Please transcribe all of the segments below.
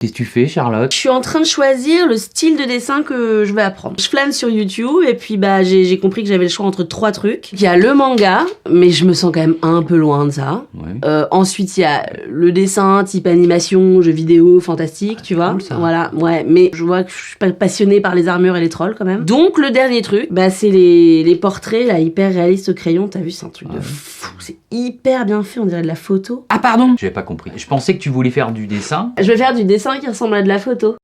Qu'est-ce que tu fais, Charlotte? Je suis en train de choisir le style de dessin que je vais apprendre. Je flâne sur YouTube et puis j'ai compris que j'avais le choix entre 3 trucs. Il y a le manga, mais je me sens quand même un peu loin de ça. Ouais. Ensuite, il y a le dessin type animation, jeux vidéo, fantastique, tu vois. Cool, ça. Voilà, ouais, mais je vois que je suis pas passionnée par les armures et les trolls quand même. Donc le dernier truc, c'est les portraits là, hyper réalistes au crayon. T'as vu, c'est un truc de fou. C'est hyper bien fait, on dirait de la photo. Ah pardon, j'avais pas compris. Je pensais que tu voulais faire du dessin. Je vais faire du dessin qui ressemble à de la photo.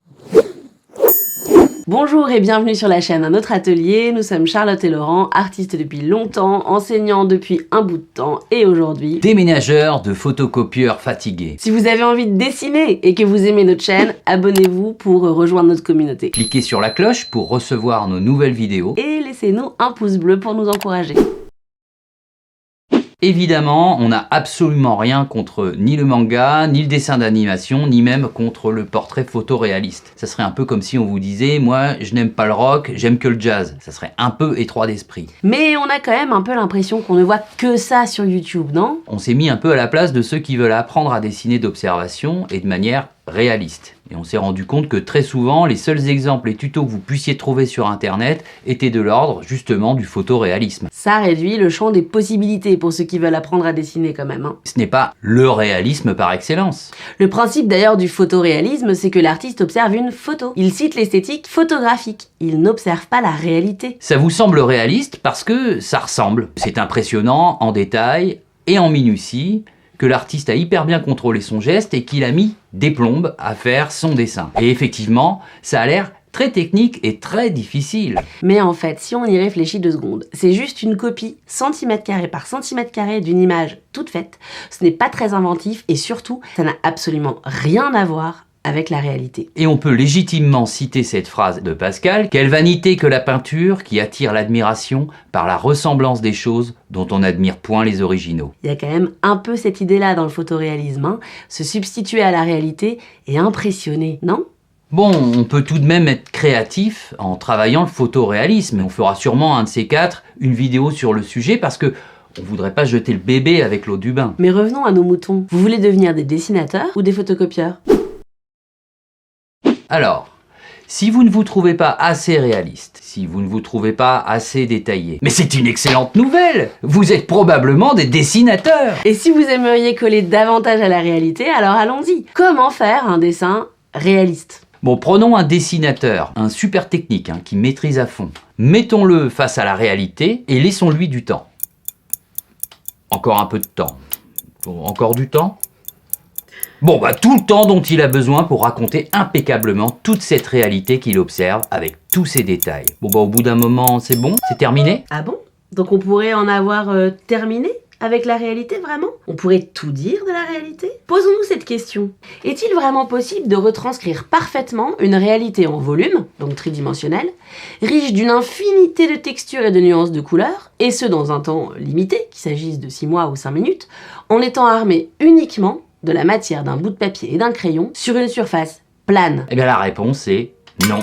Bonjour et bienvenue sur la chaîne Un autre atelier. Nous sommes Charlotte et Laurent, artistes depuis longtemps, enseignants depuis un bout de temps et aujourd'hui Déménageurs de photocopieurs fatigués. si vous avez envie de dessiner et que vous aimez notre chaîne, abonnez-vous pour rejoindre notre communauté. Cliquez sur la cloche pour recevoir nos nouvelles vidéos. Et laissez-nous un pouce bleu pour nous encourager. Évidemment, on n'a absolument rien contre ni le manga, ni le dessin d'animation, ni même contre le portrait photoréaliste. Ça serait un peu comme si on vous disait « Moi, je n'aime pas le rock, j'aime que le jazz ». Ça serait un peu étroit d'esprit. Mais on a quand même un peu l'impression qu'on ne voit que ça sur YouTube, non? On s'est mis un peu à la place de ceux qui veulent apprendre à dessiner d'observation et de manière réaliste. Et on s'est rendu compte que très souvent, les seuls exemples et tutos que vous puissiez trouver sur internet étaient de l'ordre justement du photoréalisme. Ça réduit le champ des possibilités pour ceux qui veulent apprendre à dessiner quand même, hein. Ce n'est pas le réalisme par excellence. Le principe d'ailleurs du photoréalisme, c'est que l'artiste observe une photo. Il cite l'esthétique photographique. Il n'observe pas la réalité. Ça vous semble réaliste parce que ça ressemble. C'est impressionnant en détail et en minutie que l'artiste a hyper bien contrôlé son geste et qu'il a mis des plombes à faire son dessin. Et effectivement, ça a l'air très technique et très difficile. Mais en fait, si on y réfléchit 2 secondes, c'est juste une copie centimètre carré par centimètre carré d'une image toute faite. Ce n'est pas très inventif et surtout, ça n'a absolument rien à voir avec la réalité. Et on peut légitimement citer cette phrase de Pascal: « Quelle vanité que la peinture qui attire l'admiration par la ressemblance des choses dont on n'admire point les originaux. » Il y a quand même un peu cette idée-là dans le photoréalisme, hein. Se substituer à la réalité et impressionner, non? Bon, on peut tout de même être créatif en travaillant le photoréalisme. On fera sûrement un de ces 4 une vidéo sur le sujet parce que on voudrait pas jeter le bébé avec l'eau du bain. Mais revenons à nos moutons. Vous voulez devenir des dessinateurs ou des photocopieurs? Alors, si vous ne vous trouvez pas assez réaliste, si vous ne vous trouvez pas assez détaillé, mais c'est une excellente nouvelle! Vous êtes probablement des dessinateurs! Et si vous aimeriez coller davantage à la réalité, alors allons-y. Comment faire un dessin réaliste? Bon, prenons un dessinateur, un super technique qui maîtrise à fond. Mettons-le face à la réalité et laissons-lui du temps. Encore un peu de temps. Bon, encore du temps? Bon, tout le temps dont il a besoin pour raconter impeccablement toute cette réalité qu'il observe avec tous ses détails. Bon, au bout d'un moment, c'est bon? C'est terminé? Ah bon? Donc on pourrait en avoir terminé avec la réalité, vraiment? On pourrait tout dire de la réalité? Posons-nous cette question. Est-il vraiment possible de retranscrire parfaitement une réalité en volume, donc tridimensionnelle, riche d'une infinité de textures et de nuances de couleurs, et ce dans un temps limité, qu'il s'agisse de 6 mois ou 5 minutes, en étant armé uniquement de la matière d'un bout de papier et d'un crayon sur une surface plane? Eh bien la réponse est non.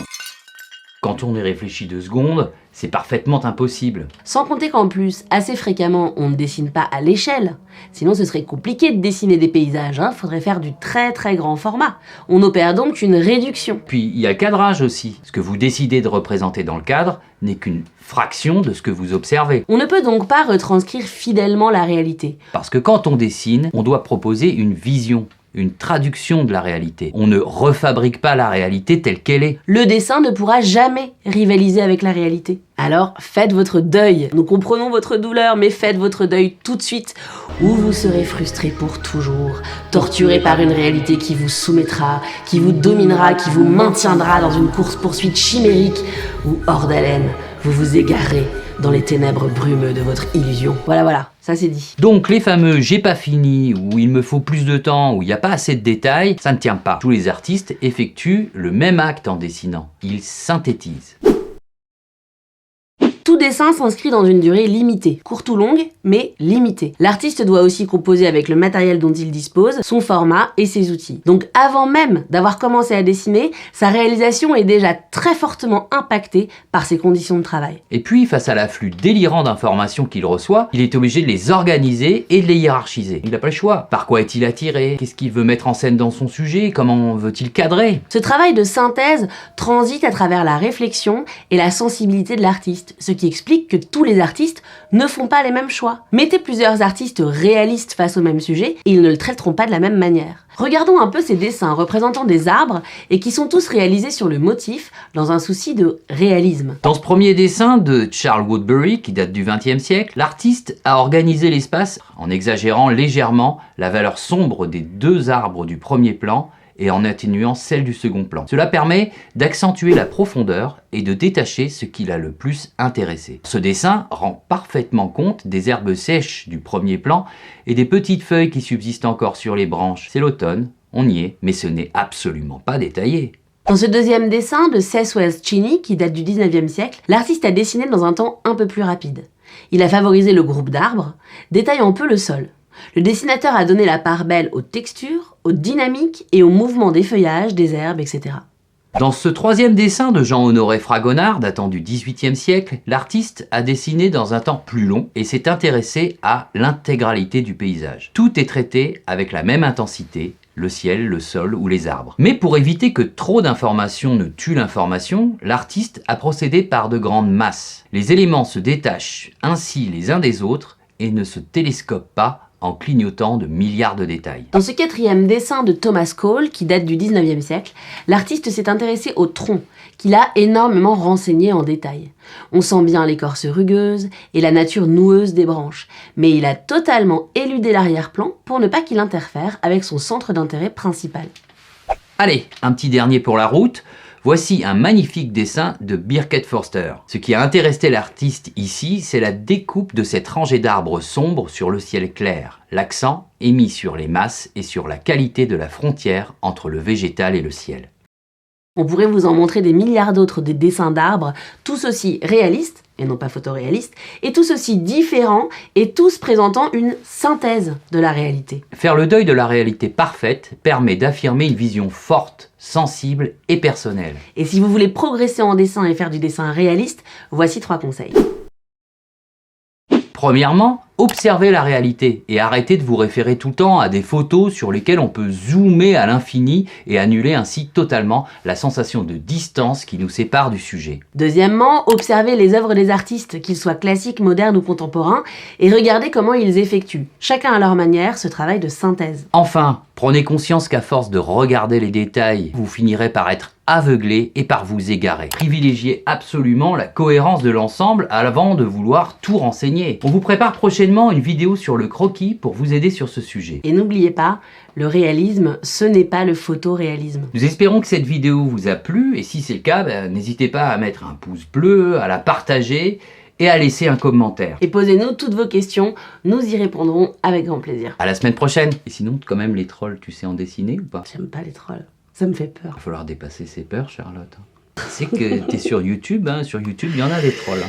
Quand on y réfléchit 2 secondes, c'est parfaitement impossible. Sans compter qu'en plus, assez fréquemment, on ne dessine pas à l'échelle. Sinon, ce serait compliqué de dessiner des paysages, faudrait faire du très très grand format. On opère donc une réduction. Puis il y a le cadrage aussi. Ce que vous décidez de représenter dans le cadre n'est qu'une fraction de ce que vous observez. On ne peut donc pas retranscrire fidèlement la réalité. Parce que quand on dessine, on doit proposer une vision, une traduction de la réalité. On ne refabrique pas la réalité telle qu'elle est. Le dessin ne pourra jamais rivaliser avec la réalité. Alors faites votre deuil. Nous comprenons votre douleur, mais faites votre deuil tout de suite, ou vous serez frustré pour toujours, torturé par une réalité qui vous soumettra, qui vous dominera, qui vous maintiendra dans une course-poursuite chimérique, où hors d'haleine, vous vous égarez dans les ténèbres brumeux de votre illusion. Voilà, ça c'est dit. Donc les fameux « j'ai pas fini » ou « il me faut plus de temps » ou « il n'y a pas assez de détails », ça ne tient pas. Tous les artistes effectuent le même acte en dessinant. Ils synthétisent. Tout Tout dessin s'inscrit dans une durée limitée, courte ou longue, mais limitée. L'artiste doit aussi composer avec le matériel dont il dispose, son format et ses outils. Donc avant même d'avoir commencé à dessiner, sa réalisation est déjà très fortement impactée par ses conditions de travail. Et puis, face à l'afflux délirant d'informations qu'il reçoit, il est obligé de les organiser et de les hiérarchiser. Il n'a pas le choix. Par quoi est-il attiré? Qu'est-ce qu'il veut mettre en scène dans son sujet? Comment veut-il cadrer? Ce travail de synthèse transite à travers la réflexion et la sensibilité de l'artiste, ce qui explique que tous les artistes ne font pas les mêmes choix. Mettez plusieurs artistes réalistes face au même sujet et ils ne le traiteront pas de la même manière. Regardons un peu ces dessins représentant des arbres et qui sont tous réalisés sur le motif dans un souci de réalisme. Dans ce premier dessin de Charles Woodbury, qui date du XXe siècle, l'artiste a organisé l'espace en exagérant légèrement la valeur sombre des deux arbres du premier plan et en atténuant celle du second plan. Cela permet d'accentuer la profondeur et de détacher ce qui l'a le plus intéressé. Ce dessin rend parfaitement compte des herbes sèches du premier plan et des petites feuilles qui subsistent encore sur les branches. C'est l'automne, on y est, mais ce n'est absolument pas détaillé. Dans ce deuxième dessin de Seth Wells Cheney, qui date du 19e siècle, l'artiste a dessiné dans un temps un peu plus rapide. Il a favorisé le groupe d'arbres, détaillant peu le sol. Le dessinateur a donné la part belle aux textures, aux dynamiques et aux mouvements des feuillages, des herbes, etc. Dans ce troisième dessin de Jean-Honoré Fragonard, datant du XVIIIe siècle, l'artiste a dessiné dans un temps plus long et s'est intéressé à l'intégralité du paysage. Tout est traité avec la même intensité, le ciel, le sol ou les arbres. Mais pour éviter que trop d'informations ne tuent l'information, l'artiste a procédé par de grandes masses. Les éléments se détachent ainsi les uns des autres et ne se télescopent pas en clignotant de milliards de détails. Dans ce quatrième dessin de Thomas Cole, qui date du 19e siècle, l'artiste s'est intéressé au tronc, qu'il a énormément renseigné en détail. On sent bien l'écorce rugueuse et la nature noueuse des branches, mais il a totalement éludé l'arrière-plan pour ne pas qu'il interfère avec son centre d'intérêt principal. Allez, un petit dernier pour la route. Voici un magnifique dessin de Birket Forster. Ce qui a intéressé l'artiste ici, c'est la découpe de cette rangée d'arbres sombres sur le ciel clair. L'accent est mis sur les masses et sur la qualité de la frontière entre le végétal et le ciel. On pourrait vous en montrer des milliards d'autres des dessins d'arbres, tous aussi réalistes, et non pas photoréalistes, et tous aussi différents, et tous présentant une synthèse de la réalité. Faire le deuil de la réalité parfaite permet d'affirmer une vision forte, sensible et personnelle. Et si vous voulez progresser en dessin et faire du dessin réaliste, voici 3 conseils. Premièrement, observez la réalité et arrêtez de vous référer tout le temps à des photos sur lesquelles on peut zoomer à l'infini et annuler ainsi totalement la sensation de distance qui nous sépare du sujet. Deuxièmement, observez les œuvres des artistes, qu'ils soient classiques, modernes ou contemporains, et regardez comment ils effectuent, chacun à leur manière, ce travail de synthèse. Enfin, prenez conscience qu'à force de regarder les détails, vous finirez par être aveuglé et par vous égarer. Privilégiez absolument la cohérence de l'ensemble avant de vouloir tout renseigner. On vous prépare prochainement une vidéo sur le croquis pour vous aider sur ce sujet. Et n'oubliez pas, le réalisme, ce n'est pas le photoréalisme. Nous espérons que cette vidéo vous a plu et si c'est le cas, n'hésitez pas à mettre un pouce bleu, à la partager et à laisser un commentaire. Et posez-nous toutes vos questions, nous y répondrons avec grand plaisir. À la semaine prochaine. Et sinon, quand même, les trolls, tu sais en dessiner ou pas? J'aime pas les trolls, ça me fait peur. Il va falloir dépasser ses peurs, Charlotte. C'est que t'es sur YouTube, hein. Sur YouTube, il y en a des trolls.